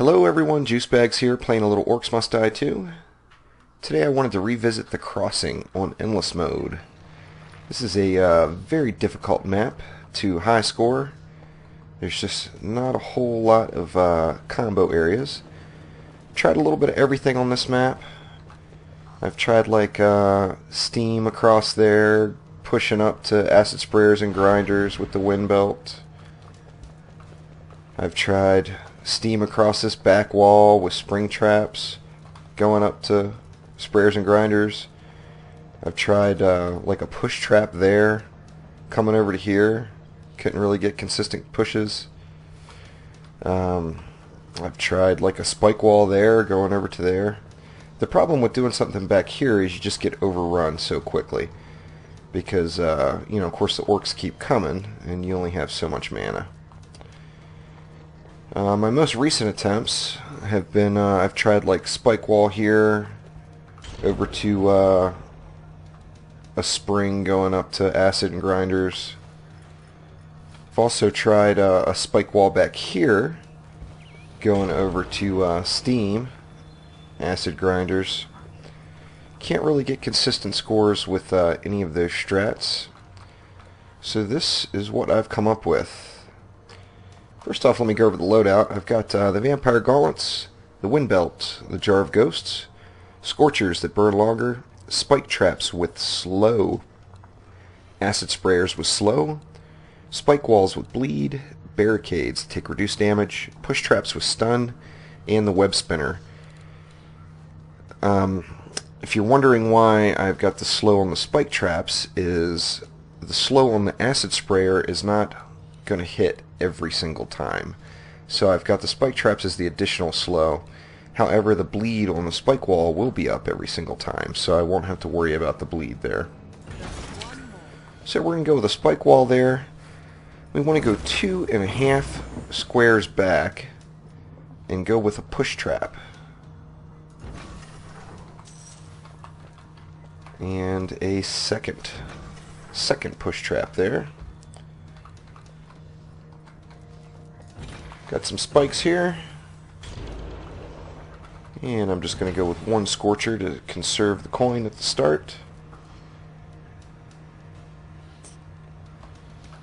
Hello everyone, Juicebags here, playing a little Orcs Must Die 2. Today I wanted to revisit the crossing on Endless Mode. This is a very difficult map to high score. There's just not a whole lot of combo areas. Tried a little bit of everything on this map. I've tried like steam across there, pushing up to acid sprayers and grinders with the wind belt. I've tried steam across this back wall with spring traps, going up to sprayers and grinders. I've tried like a push trap there, coming over to here. Couldn't really get consistent pushes. I've tried like a spike wall there, going over to there. The problem with doing something back here is you just get overrun so quickly. Because, you know, of course the orcs keep coming, and you only have so much mana. My most recent attempts have been, I've tried like spike wall here, over to a spring going up to acid and grinders. I've also tried a spike wall back here, going over to steam, acid grinders. Can't really get consistent scores with any of those strats. So this is what I've come up with. First off, let me go over the loadout. I've got the Vampire Gauntlets, the Wind Belt, the Jar of Ghosts, Scorchers that burn longer, Spike Traps with slow, Acid Sprayers with slow, Spike Walls with bleed, Barricades that take reduced damage, Push Traps with stun, and the Web Spinner. If you're wondering why I've got the slow on the Spike Traps, is the slow on the Acid Sprayer is not going to hit every single time. So I've got the Spike Traps as the additional slow. However, the bleed on the Spike Wall will be up every single time, so I won't have to worry about the bleed there. So we're going to go with a Spike Wall there. We want to go 2.5 squares back and go with a Push Trap. And a second Push Trap there. Got some spikes here. And I'm just going to go with one Scorcher to conserve the coin at the start.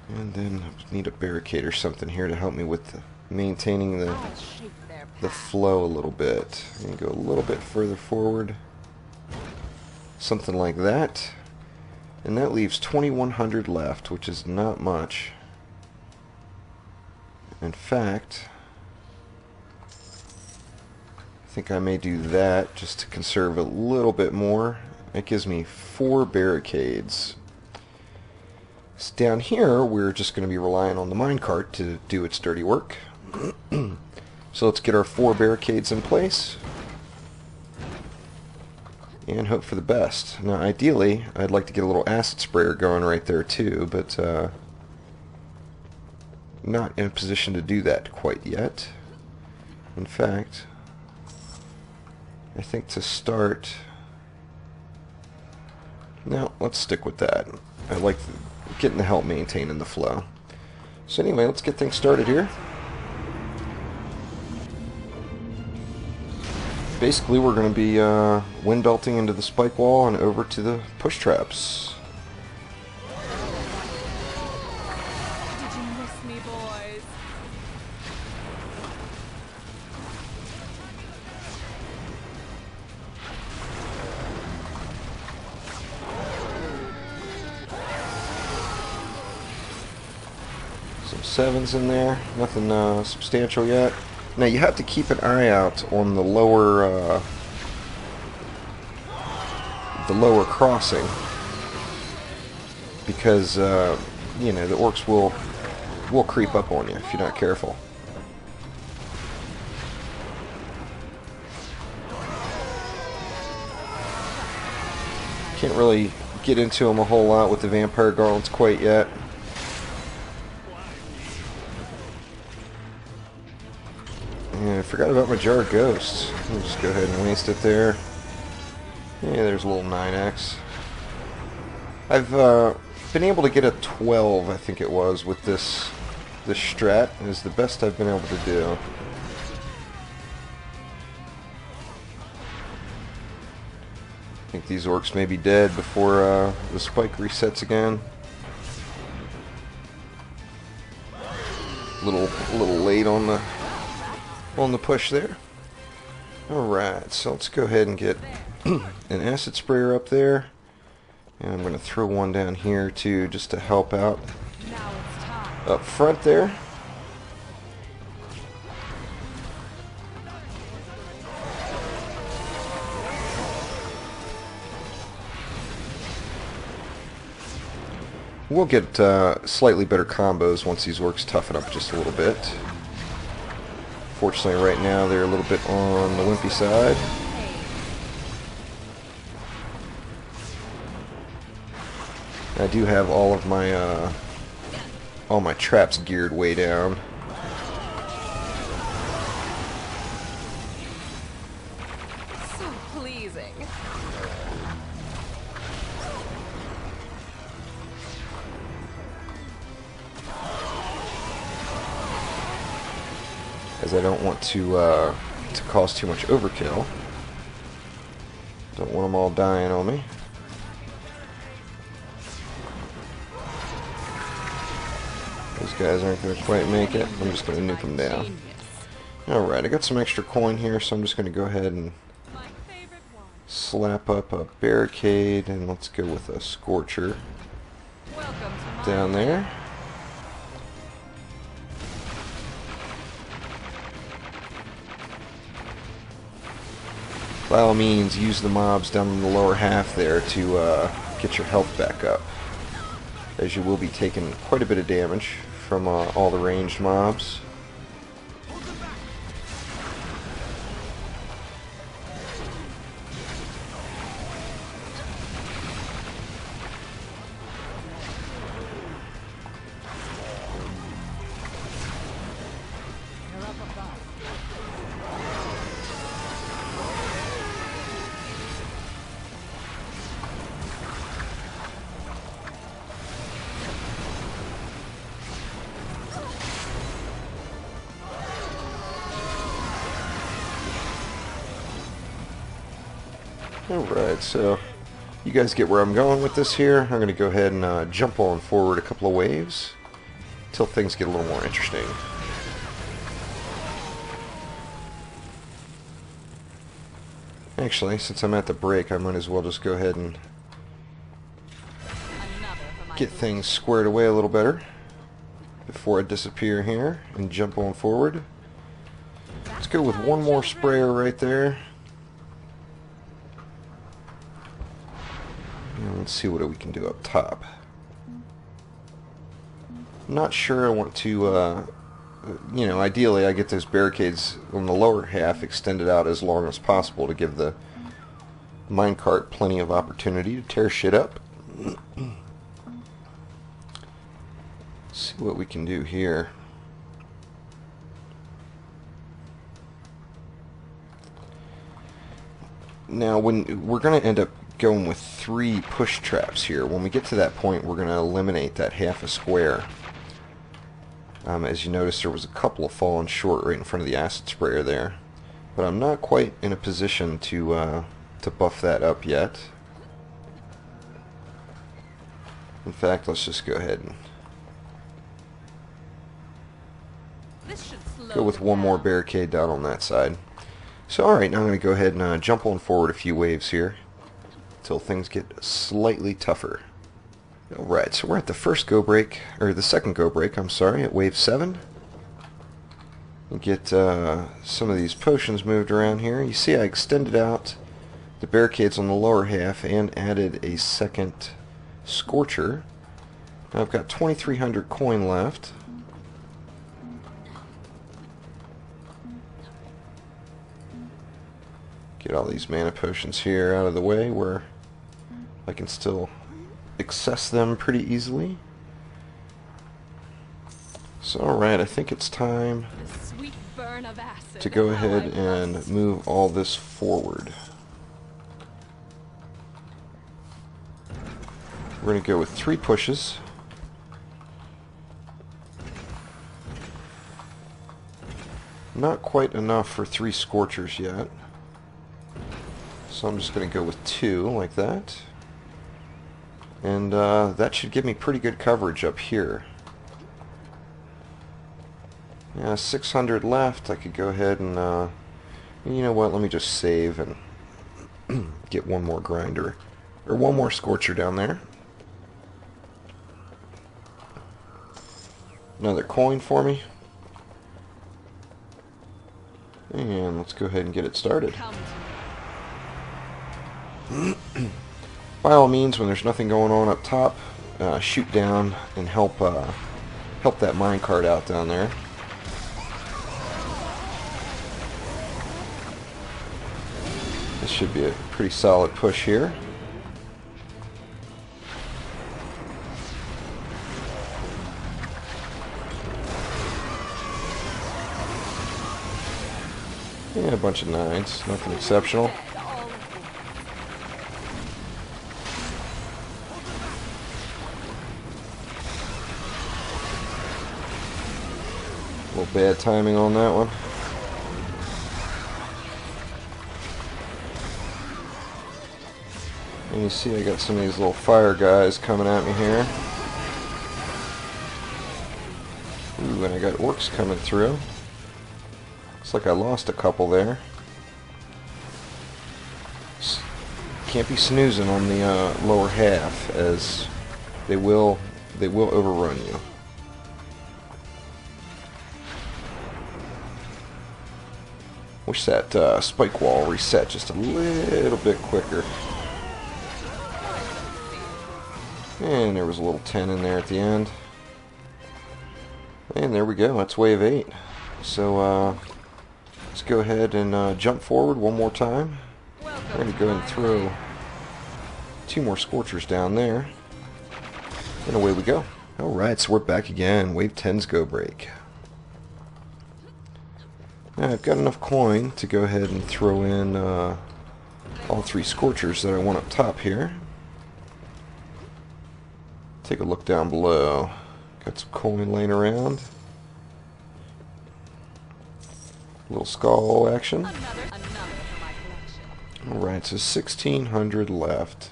And then I need a barricade or something here to help me with maintaining the flow a little bit. And go a little bit further forward. Something like that. And that leaves 2100 left, which is not much. In fact, I think I may do that just to conserve a little bit more. It gives me 4 barricades. So down here, we're just going to be relying on the minecart to do its dirty work. So let's get our 4 barricades in place and hope for the best. Now ideally, I'd like to get a little acid sprayer going right there too, but not in a position to do that quite yet. In fact, I think to start, no, let's stick with that. I like getting the help maintaining the flow. So anyway, let's get things started here. Basically, we're going to be wind belting into the spike wall and over to the push traps. Some 7s in there, nothing substantial yet. Now you have to keep an eye out on the lower crossing, because you know, the orcs will creep up on you if you're not careful. Can't really get into them a whole lot with the Vampire Gauntlets quite yet. Yeah, I forgot about my Jar of Ghosts. I'll just go ahead and waste it there. Yeah, there's a little 9x. I've been able to get a 12, I think it was, with this strat. Is the best I've been able to do. think these orcs may be dead before the spike resets again. A little late on the push there. Alright, so let's go ahead and get an acid sprayer up there. And I'm going to throw one down here too, just to help out up front there. We'll get slightly better combos once these orcs toughen up just a little bit. Fortunately, right now they're a little bit on the wimpy side. I do have all of my traps geared way down. So pleasing. As I don't want to cause too much overkill. Don't want them all dying on me. Those guys aren't going to quite make it. I'm just going to nuke them down. Alright, I got some extra coin here, so I'm just going to go ahead and slap up a barricade, and let's go with a scorcher down there. By all means, use the mobs down in the lower half there to get your health back up, as you will be taking quite a bit of damage from all the ranged mobs. Alright, so you guys get where I'm going with this here. I'm going to go ahead and jump on forward a couple of waves until things get a little more interesting. Actually, since I'm at the break, I might as well just go ahead and get things squared away a little better before I disappear here and jump on forward. Let's go with one more sprayer right there. Let's see what we can do up top. I'm not sure I want to, ideally I get those barricades on the lower half extended out as long as possible to give the minecart plenty of opportunity to tear shit up. See what we can do here. Now, when we're going to end up going with 3 push traps here. When we get to that point, we're going to eliminate that half a square. As you notice, there was a couple of falling short right in front of the acid sprayer there, but I'm not quite in a position to buff that up yet. In fact, let's just go ahead and go with one more barricade down on that side. So, alright, now I'm going to go ahead and jump on forward a few waves here until things get slightly tougher. Alright, so we're at the second go break, I'm sorry, at wave 7. We'll get some of these potions moved around here. You see I extended out the barricades on the lower half and added a second scorcher. Now I've got 2,300 coin left. Get all these mana potions here out of the way where I can still access them pretty easily. So alright, I think it's time to go ahead and move all this forward. We're going to go with 3 pushes. Not quite enough for 3 scorchers yet. So I'm just going to go with 2 like that. And that should give me pretty good coverage up here. Yeah, 600 left. I could go ahead and, you know what, let me just save and get one more grinder, or one more scorcher down there. Another coin for me. And let's go ahead and get it started. By all means, when there's nothing going on up top, shoot down and help that minecart out down there. This should be a pretty solid push here. Yeah, a bunch of 9s, nothing exceptional. A little bad timing on that one. And you see I got some of these little fire guys coming at me here. Ooh, and I got orcs coming through. Looks like I lost a couple there. Can't be snoozing on the lower half, as they will overrun you. Wish that spike wall reset just a little bit quicker. And there was a little 10 in there at the end. And there we go, that's wave 8. So let's go ahead and jump forward one more time. We're going to go and throw 2 more scorchers down there. And away we go. Alright, so we're back again. Wave 10's go break. Now I've got enough coin to go ahead and throw in all 3 scorchers that I want up top here. Take a look down below. Got some coin laying around. A little skull action. Alright, so 1600 left.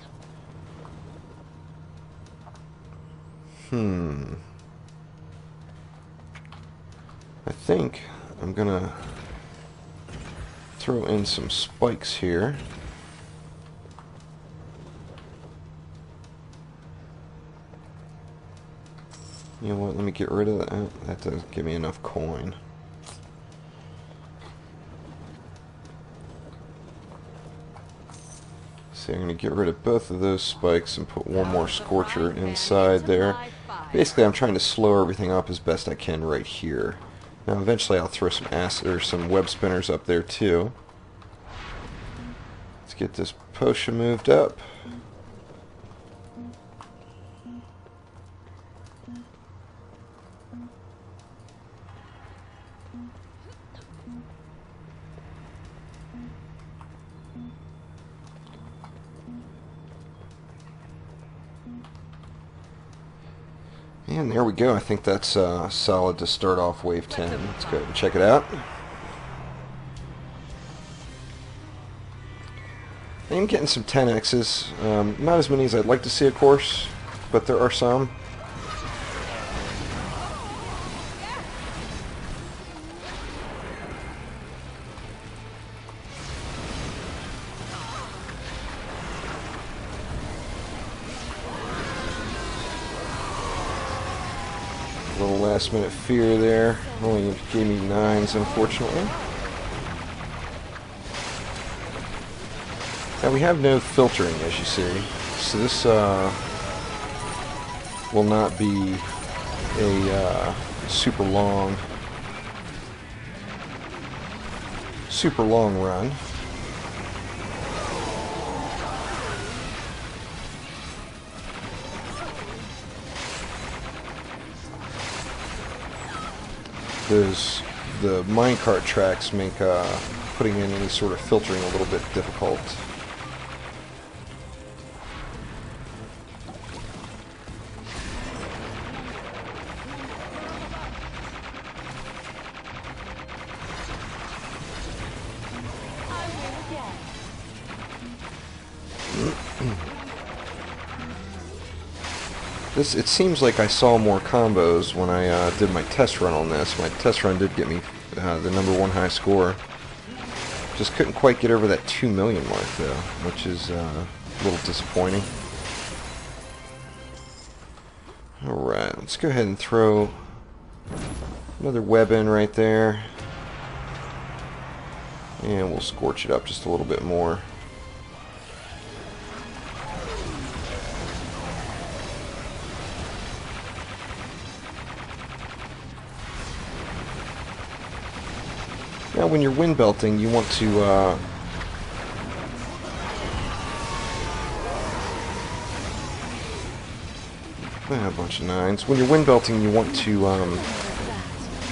I think I'm gonna throw in some spikes here. You know what, let me get rid of that. That doesn't give me enough coin. See, I'm going to get rid of both of those spikes and put one more scorcher inside there. Basically, I'm trying to slow everything up as best I can right here. Now, eventually I'll throw some acid or some web spinners up there too. Let's get this potion moved up. And there we go. I think that's solid to start off wave 10. Let's go ahead and check it out. I am getting some 10Xs. Not as many as I'd like to see, of course, but there are some. Little last minute fear there. Only gave me 9s, unfortunately. Now we have no filtering, as you see, so this will not be a super long run. The minecart tracks make putting in any sort of filtering a little bit difficult. This, it seems like I saw more combos when I did my test run on this. My test run did get me the #1 high score. Just couldn't quite get over that 2 million mark though, which is a little disappointing. Alright, let's go ahead and throw another web in right there. And we'll scorch it up just a little bit more. Now when you're wind belting, you want to a bunch of 9s. When you're wind belting, you want to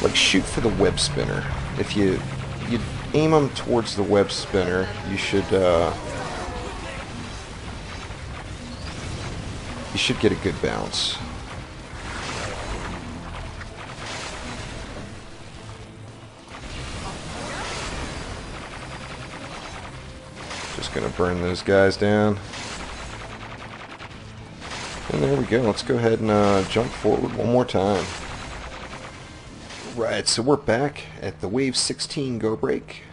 like shoot for the web spinner. If you aim them towards the web spinner, you should get a good bounce. Just gonna burn those guys down. And there we go. Let's go ahead and jump forward one more time. Right, so we're back at the Wave 16 go break.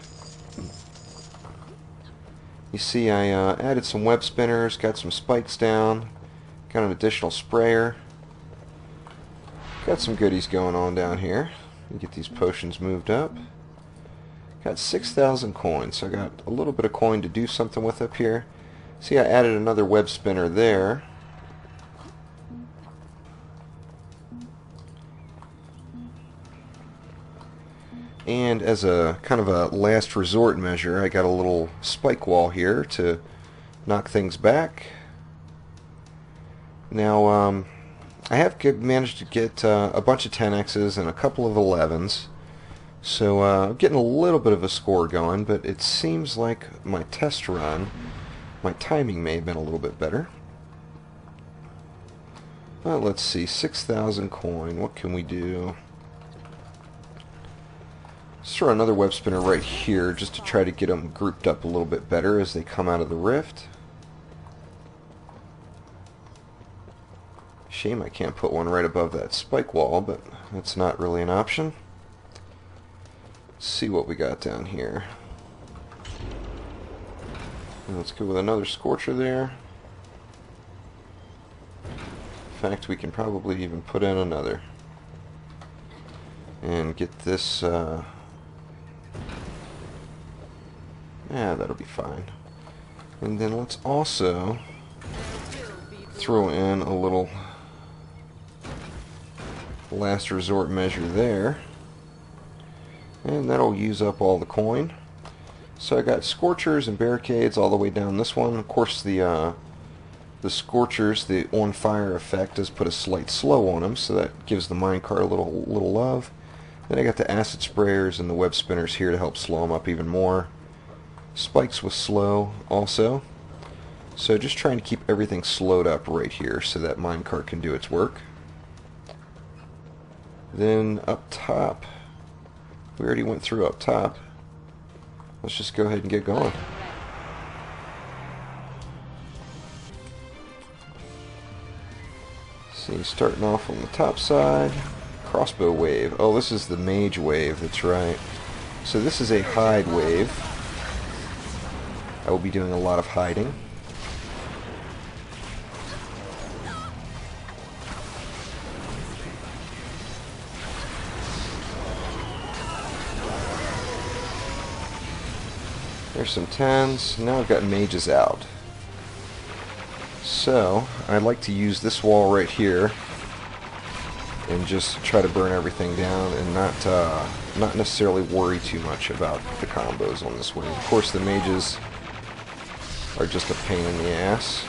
You see I added some web spinners, got some spikes down, got an additional sprayer. Got some goodies going on down here. Get these potions moved up. Got 6,000 coins, so I got a little bit of coin to do something with up here. See, I added another web spinner there. And as a kind of a last resort measure, I got a little spike wall here to knock things back. Now, I have managed to get a bunch of 10x's and a couple of 11s. So I'm getting a little bit of a score going, but it seems like my test run, my timing may have been a little bit better. Well, let's see, 6,000 coin, what can we do? Let's throw another web spinner right here just to try to get them grouped up a little bit better as they come out of the rift. Shame I can't put one right above that spike wall, but that's not really an option. Let's see what we got down here. And let's go with another scorcher there. In fact, we can probably even put in another. And get this... yeah, that'll be fine. And then let's also throw in a little last resort measure there. And that'll use up all the coin. So I got scorchers and barricades all the way down this one. Of course, the scorchers, the on fire effect, does put a slight slow on them, so that gives the minecart a little love. Then I got the acid sprayers and the web spinners here to help slow them up even more. Spikes with slow also. So just trying to keep everything slowed up right here so that minecart can do its work. Then up top, we already went through up top. Let's just go ahead and get going. See, starting off on the top side, crossbow wave. Oh, this is the Mage Wave, that's right. So this is a hide wave. I will be doing a lot of hiding. There's some 10s. Now I've got mages out. So I'd like to use this wall right here and just try to burn everything down and not necessarily worry too much about the combos on this wave. Of course, the mages are just a pain in the ass.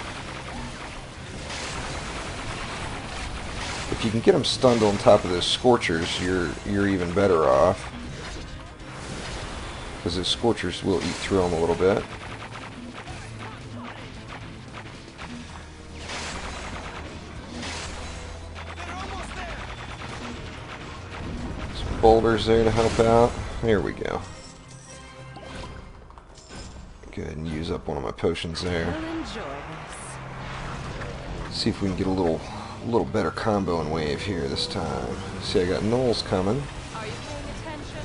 If you can get them stunned on top of those scorchers, you're even better off, because those scorchers will eat through them a little bit. Some boulders there to help out. There we go. Go ahead and use up one of my potions there. See if we can get a little a little better combo and wave here this time. See, I got gnolls coming. Are you paying attention?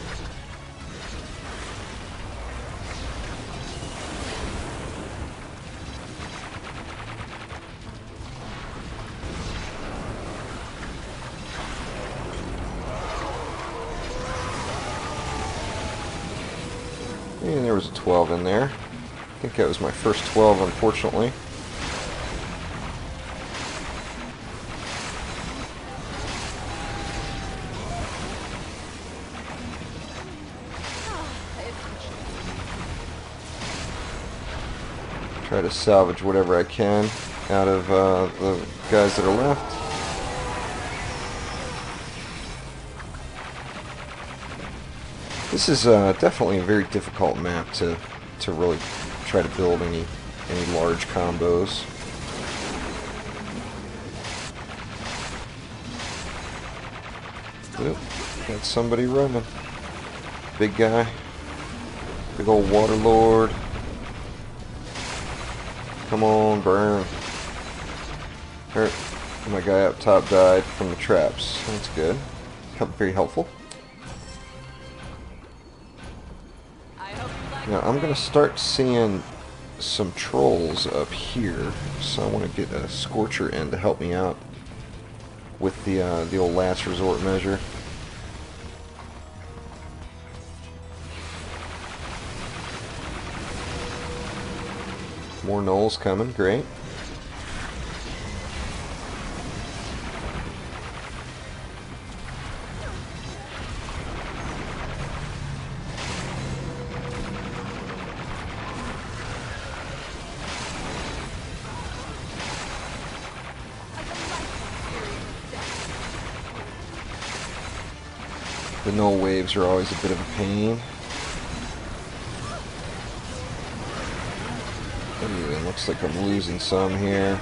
And there was a 12 in there. I think that was my first 12, unfortunately. Try to salvage whatever I can out of the guys that are left. This is definitely a very difficult map to really try to build any large combos. Oop, got somebody running. Big guy. Big old water lord. Come on, burn. Hurt. My guy up top died from the traps. That's good. Very helpful. Now I'm going to start seeing some trolls up here, so I want to get a Scorcher in to help me out with the old last resort measure. More gnolls coming, great. The gnoll waves are always a bit of a pain. Ooh, it looks like I'm losing some here.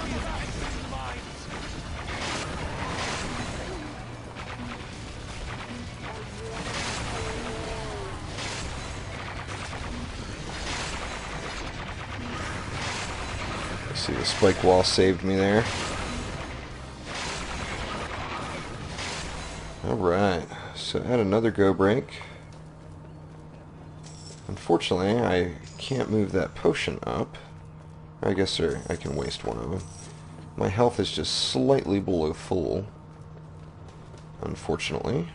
Let's see, the spike wall saved me there. Alright, so add another go break. Unfortunately, I can't move that potion up. I guess I can waste one of them. My health is just slightly below full, unfortunately.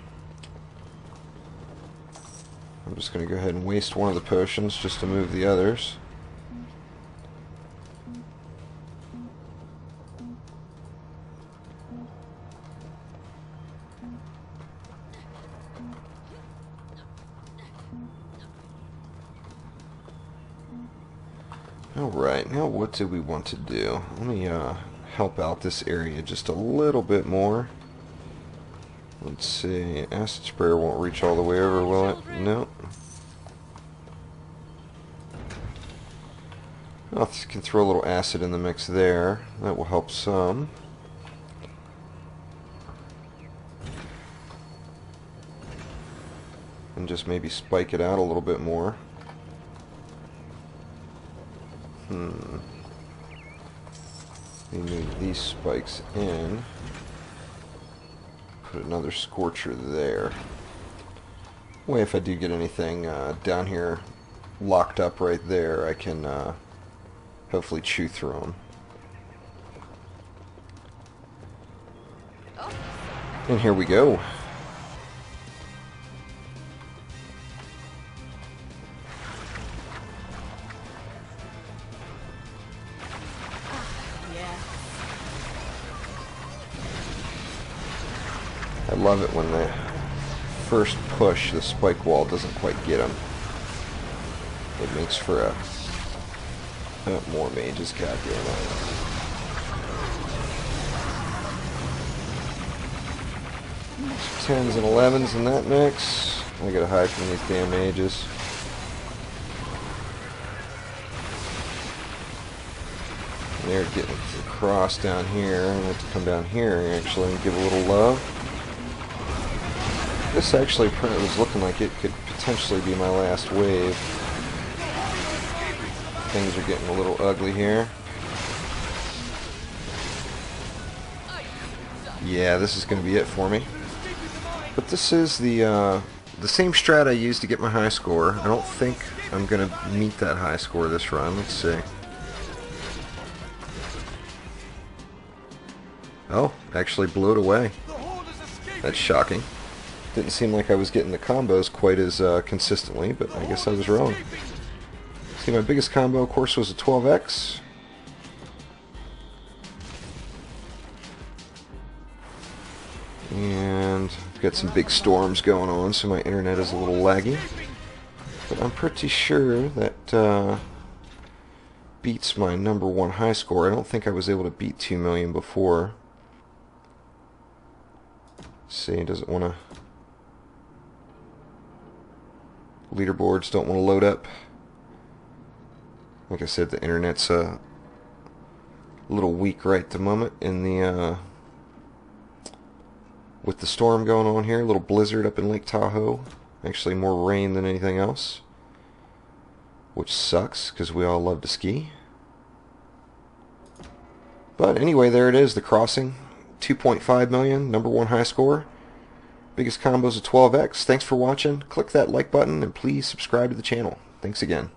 I'm just going to go ahead and waste one of the potions just to move the others. Alright, now what do we want to do? Let me help out this area just a little bit more. Let's see, acid sprayer won't reach all the way over, will it? Nope. I can throw a little acid in the mix there. That will help some. And just maybe spike it out a little bit more. We move these spikes in. Put another Scorcher there. Way if I do get anything down here locked up right there, I can hopefully chew through them. And here we go. I love it when the first push, the spike wall doesn't quite get them. It makes for a... Oh, more mages, goddammit. Tens and 11s in that mix. I gotta hide from these damn mages. They're getting across down here. I have to come down here actually and give a little love. This actually was looking like it could potentially be my last wave. Things are getting a little ugly here. Yeah, this is going to be it for me. But this is the same strat I used to get my high score. I don't think I'm going to meet that high score this run. Let's see. Oh, actually blew it away. That's shocking. Didn't seem like I was getting the combos quite as consistently, but I guess I was wrong. See, my biggest combo, of course, was a 12x. And I've got some big storms going on, so my internet is a little laggy. But I'm pretty sure that beats my #1 high score. I don't think I was able to beat 2 million before. Let's see, doesn't want to... Leaderboards don't want to load up. Like I said, the internet's a little weak right at the moment in the with the storm going on here. A little blizzard up in Lake Tahoe. Actually more rain than anything else, which sucks because we all love to ski. But anyway, there it is, the crossing. 2.5 million, #1 high score. Biggest combos of 12x. Thanks for watching. Click that like button and please subscribe to the channel. Thanks again.